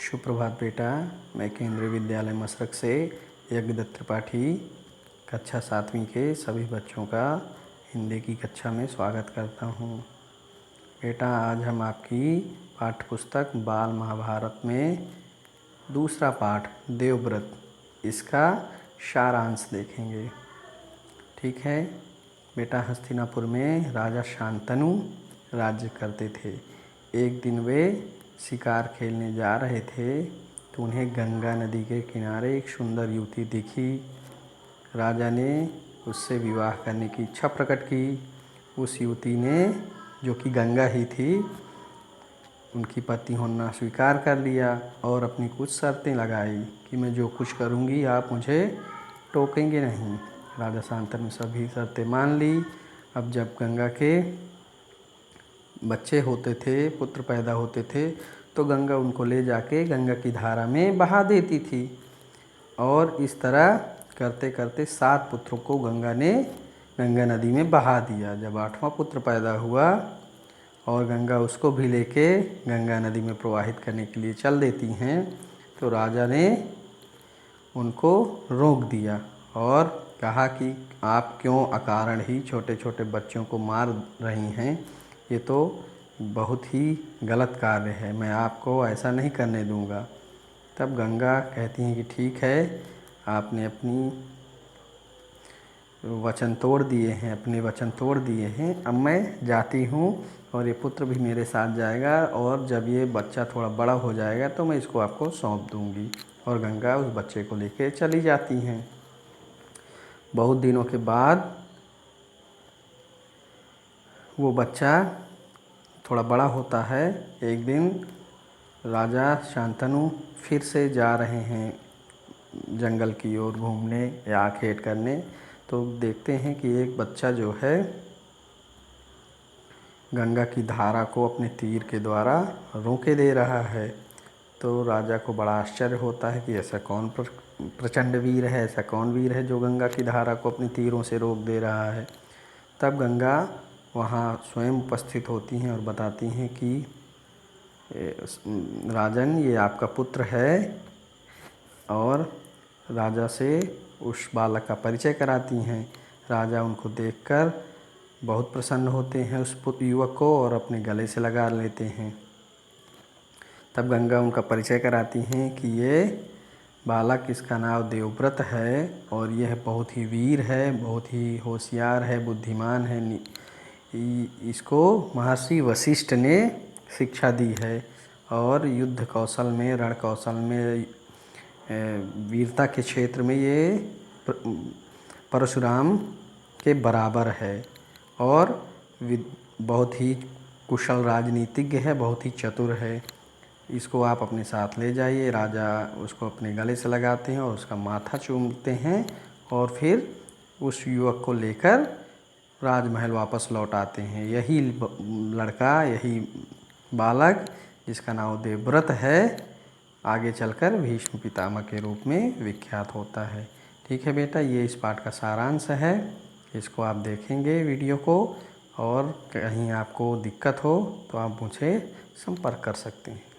सुप्रभात बेटा। मैं केंद्रीय विद्यालय मसरक से यज्ञदत्त त्रिपाठी कक्षा 7वीं के सभी बच्चों का हिंदी की कक्षा में स्वागत करता हूँ। बेटा, आज हम आपकी पाठ्य पुस्तक बाल महाभारत में दूसरा पाठ देवव्रत, इसका सारांश देखेंगे। ठीक है बेटा। हस्तिनापुर में राजा शांतनु राज्य करते थे। एक दिन वे शिकार खेलने जा रहे थे तो उन्हें गंगा नदी के किनारे एक सुंदर युवती दिखी। राजा ने उससे विवाह करने की इच्छा प्रकट की। उस युवती ने, जो कि गंगा ही थी, उनकी पत्नी होना स्वीकार कर लिया और अपनी कुछ शर्तें लगाई कि मैं जो कुछ करूंगी आप मुझे टोकेंगे नहीं। राजा शांतनु ने सभी शर्तें मान ली। अब जब गंगा के बच्चे होते थे, पुत्र पैदा होते थे, तो गंगा उनको ले जाके गंगा की धारा में बहा देती थी। और इस तरह करते करते 7 पुत्रों को गंगा ने गंगा नदी में बहा दिया। जब 8वां पुत्र पैदा हुआ और गंगा उसको भी लेके गंगा नदी में प्रवाहित करने के लिए चल देती हैं, तो राजा ने उनको रोक दिया और कहा कि आप क्यों अकारण ही छोटे छोटे बच्चों को मार रही हैं। ये तो बहुत ही गलत कार्य है, मैं आपको ऐसा नहीं करने दूंगा। तब गंगा कहती हैं कि ठीक है, आपने अपने वचन तोड़ दिए हैं, अब मैं जाती हूँ और ये पुत्र भी मेरे साथ जाएगा और जब ये बच्चा थोड़ा बड़ा हो जाएगा तो मैं इसको आपको सौंप दूँगी। और गंगा उस बच्चे को लेके चली जाती हैं। बहुत दिनों के बाद वो बच्चा थोड़ा बड़ा होता है। एक दिन राजा शांतनु फिर से जा रहे हैं जंगल की ओर घूमने या खेत करने, तो देखते हैं कि एक बच्चा जो है गंगा की धारा को अपने तीर के द्वारा रोके दे रहा है। तो राजा को बड़ा आश्चर्य होता है कि ऐसा कौन प्रचंड वीर है, ऐसा कौन वीर है जो गंगा की धारा को अपने तीरों से रोक दे रहा है। तब गंगा वहाँ स्वयं उपस्थित होती हैं और बताती हैं कि राजन, ये आपका पुत्र है। और राजा से उस बालक का परिचय कराती हैं। राजा उनको देखकर बहुत प्रसन्न होते हैं उस युवक को और अपने गले से लगा लेते हैं। तब गंगा उनका परिचय कराती हैं कि ये बालक, इसका नाम देवव्रत है और यह बहुत ही वीर है, बहुत ही होशियार है, बुद्धिमान है। इसको महर्षि वशिष्ठ ने शिक्षा दी है और युद्ध कौशल में, रण कौशल में, वीरता के क्षेत्र में ये परशुराम के बराबर है और बहुत ही कुशल राजनीतिज्ञ है, बहुत ही चतुर है। इसको आप अपने साथ ले जाइए। राजा उसको अपने गले से लगाते हैं और उसका माथा चूमते हैं और फिर उस युवक को लेकर राजमहल वापस लौट आते हैं। यही लड़का, यही बालक, जिसका नाम देवव्रत है, आगे चलकर भीष्म पितामह के रूप में विख्यात होता है। ठीक है बेटा, ये इस पाठ का सारांश है। इसको आप देखेंगे वीडियो को, और कहीं आपको दिक्कत हो तो आप मुझे संपर्क कर सकते हैं।